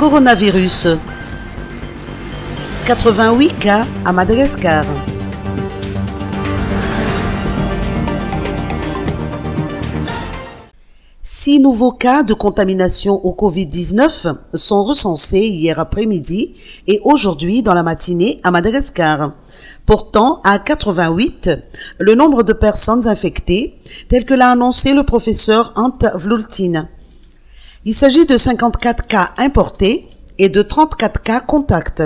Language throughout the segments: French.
Coronavirus. 88 cas à Madagascar. Six nouveaux cas de contamination au Covid-19 sont recensés hier après-midi et aujourd'hui dans la matinée à Madagascar, portant à 88 le nombre de personnes infectées, tel que l'a annoncé le professeur Ant Vlultin. Il s'agit de 54 cas importés et de 34 cas contacts.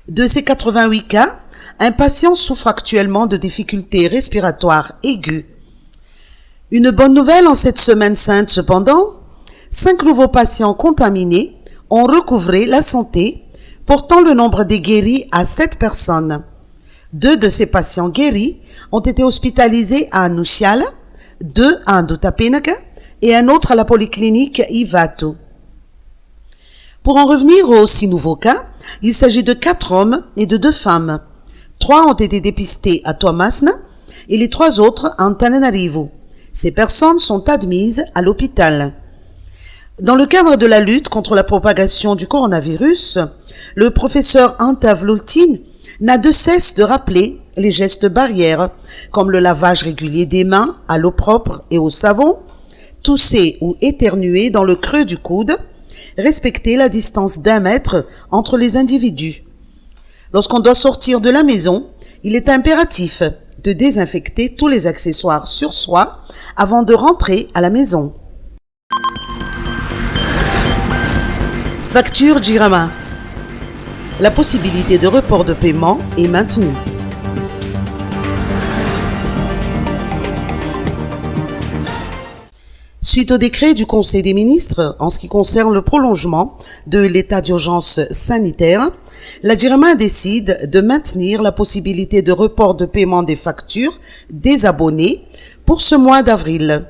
De ces 88 cas, un patient souffre actuellement de difficultés respiratoires aiguës. Une bonne nouvelle en cette semaine sainte cependant, 5 nouveaux patients contaminés ont recouvré la santé, portant le nombre des guéris à 7 personnes. 2 de ces patients guéris ont été hospitalisés à Nusiala, 2 à Ndutapenaka et un autre à la polyclinique Ivato. Pour en revenir aux 6 nouveaux cas, il s'agit de 4 hommes et de 2 femmes. 3 ont été dépistés à Toamasna et les 3 autres à Antananarivo. Ces personnes sont admises à l'hôpital. Dans le cadre de la lutte contre la propagation du coronavirus, le professeur Ant Vlultin n'a de cesse de rappeler les gestes barrières, comme le lavage régulier des mains à l'eau propre et au savon, tousser ou éternuer dans le creux du coude, respecter la distance d'1 mètre entre les individus. Lorsqu'on doit sortir de la maison, il est impératif de désinfecter tous les accessoires sur soi avant de rentrer à la maison. Facture Jirama. La possibilité de report de paiement est maintenue. Suite au décret du Conseil des ministres en ce qui concerne le prolongement de l'état d'urgence sanitaire, la Jirama décide de maintenir la possibilité de report de paiement des factures des abonnés pour ce mois d'avril.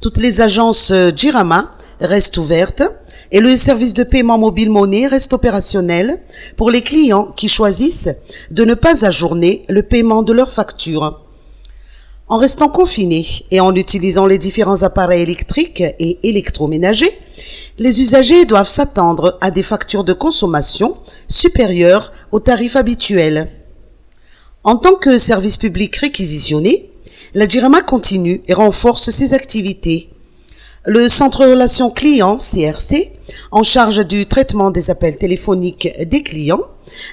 Toutes les agences Jirama restent ouvertes et le service de paiement mobile monnaie reste opérationnel pour les clients qui choisissent de ne pas ajourner le paiement de leurs factures. En restant confinés et en utilisant les différents appareils électriques et électroménagers, les usagers doivent s'attendre à des factures de consommation supérieures aux tarifs habituels. En tant que service public réquisitionné, la Jirama continue et renforce ses activités. Le Centre Relations Clients, CRC, en charge du traitement des appels téléphoniques des clients,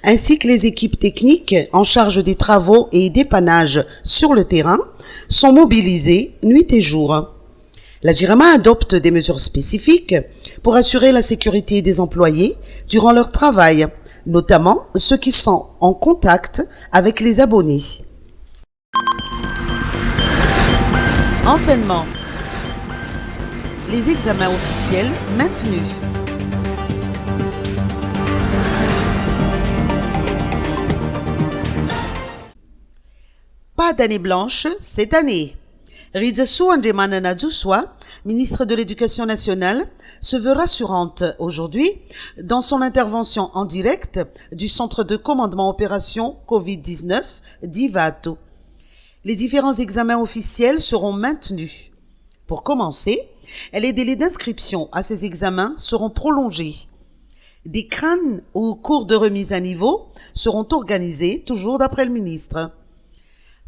ainsi que les équipes techniques en charge des travaux et dépannages sur le terrain, sont mobilisés nuit et jour. La Jirama adopte des mesures spécifiques pour assurer la sécurité des employés durant leur travail, notamment ceux qui sont en contact avec les abonnés. Enseignement. Les examens officiels maintenus. Pas d'année blanche cette année. Ridzasu Andjemana Djoussoua, ministre de l'Éducation nationale, se veut rassurante aujourd'hui dans son intervention en direct du Centre de commandement opération Covid-19 d'Ivato. Les différents examens officiels seront maintenus. Pour commencer, les délais d'inscription à ces examens seront prolongés. Des crânes ou cours de remise à niveau seront organisés, toujours d'après le ministre.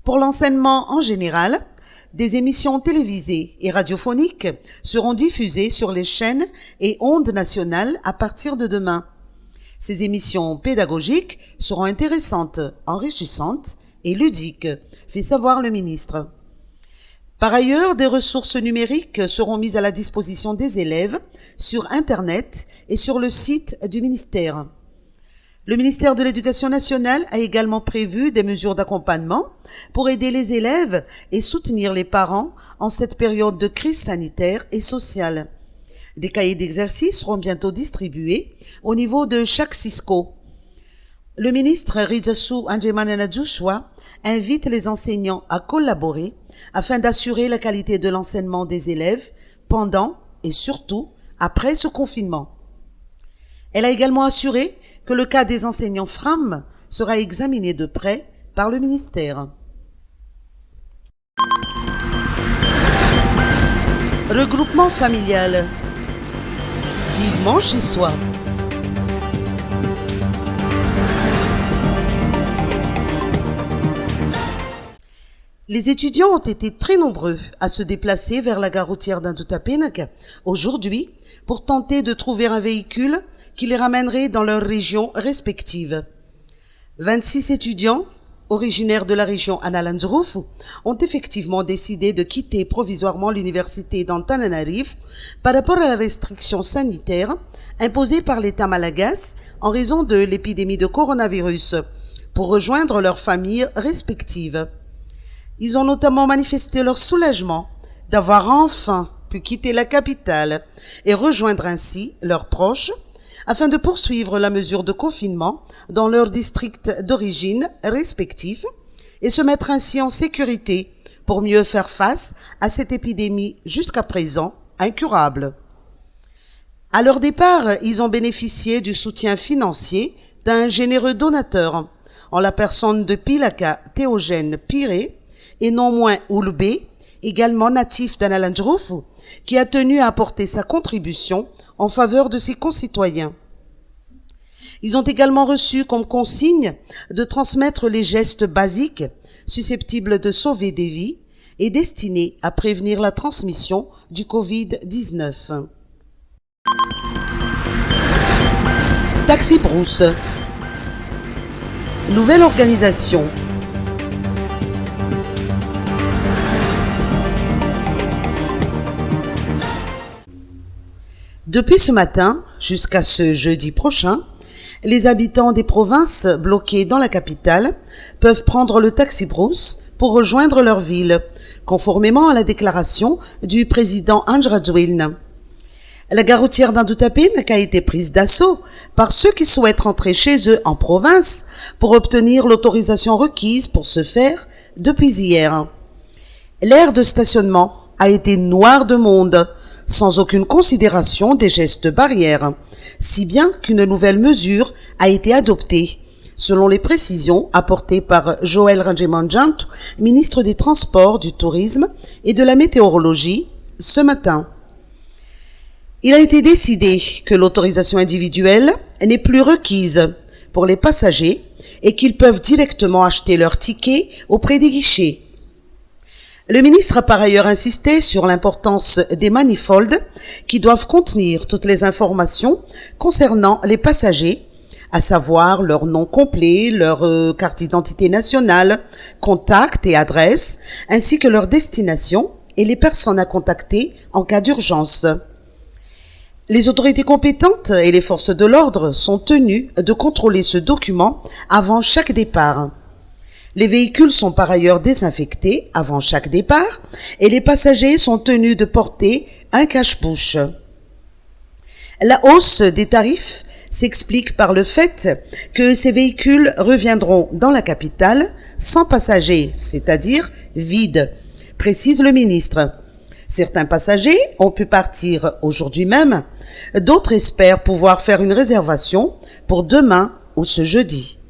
Pour l'enseignement en général, des émissions télévisées et radiophoniques seront diffusées sur les chaînes et ondes nationales à partir de demain. Ces émissions pédagogiques seront intéressantes, enrichissantes et ludiques, fait savoir le ministre. Par ailleurs, des ressources numériques seront mises à la disposition des élèves sur Internet et sur le site du ministère. Le ministère de l'Éducation nationale a également prévu des mesures d'accompagnement pour aider les élèves et soutenir les parents en cette période de crise sanitaire et sociale. Des cahiers d'exercice seront bientôt distribués au niveau de chaque Cisco. Le ministre Ridzasu Andjemana Djoussoua invite les enseignants à collaborer afin d'assurer la qualité de l'enseignement des élèves pendant et surtout après ce confinement. Elle a également assuré que le cas des enseignants FRAM sera examiné de près par le ministère. Regroupement familial. Vivement chez soi. Les étudiants ont été très nombreux à se déplacer vers la gare routière d'Indoutapenac aujourd'hui pour tenter de trouver un véhicule qui les ramènerait dans leurs régions respectives. 26 étudiants, originaires de la région Analanzarouf, ont effectivement décidé de quitter provisoirement l'université d'Antananarivo par rapport à la restriction sanitaire imposée par l'État malagasy en raison de l'épidémie de coronavirus pour rejoindre leurs familles respectives. Ils ont notamment manifesté leur soulagement d'avoir enfin pu quitter la capitale et rejoindre ainsi leurs proches afin de poursuivre la mesure de confinement dans leurs districts d'origine respectifs et se mettre ainsi en sécurité pour mieux faire face à cette épidémie jusqu'à présent incurable. À leur départ, ils ont bénéficié du soutien financier d'un généreux donateur en la personne de Pilaka Théogène Piré et non moins Oulbé, également natif d'Analanzarouf, qui a tenu à apporter sa contribution en faveur de ses concitoyens. Ils ont également reçu comme consigne de transmettre les gestes basiques susceptibles de sauver des vies et destinés à prévenir la transmission du Covid-19. Taxi Brousse. Nouvelle organisation. Depuis ce matin jusqu'à ce jeudi prochain, les habitants des provinces bloquées dans la capitale peuvent prendre le taxi brousse pour rejoindre leur ville, conformément à la déclaration du président Ange Radouilne. La gare routière d'Indoutapenac a été prise d'assaut par ceux qui souhaitent rentrer chez eux en province pour obtenir l'autorisation requise pour ce faire depuis hier. L'aire de stationnement a été noire de monde, sans aucune considération des gestes barrières, si bien qu'une nouvelle mesure a été adoptée, selon les précisions apportées par Joël Rangemanjantu, ministre des Transports, du Tourisme et de la Météorologie, ce matin. Il a été décidé que l'autorisation individuelle n'est plus requise pour les passagers et qu'ils peuvent directement acheter leur ticket auprès des guichets. Le ministre a par ailleurs insisté sur l'importance des manifolds qui doivent contenir toutes les informations concernant les passagers, à savoir leur nom complet, leur carte d'identité nationale, contact et adresse, ainsi que leur destination et les personnes à contacter en cas d'urgence. Les autorités compétentes et les forces de l'ordre sont tenues de contrôler ce document avant chaque départ. Les véhicules sont par ailleurs désinfectés avant chaque départ et les passagers sont tenus de porter un cache-bouche. La hausse des tarifs s'explique par le fait que ces véhicules reviendront dans la capitale sans passagers, c'est-à-dire vides, précise le ministre. Certains passagers ont pu partir aujourd'hui même, d'autres espèrent pouvoir faire une réservation pour demain ou ce jeudi.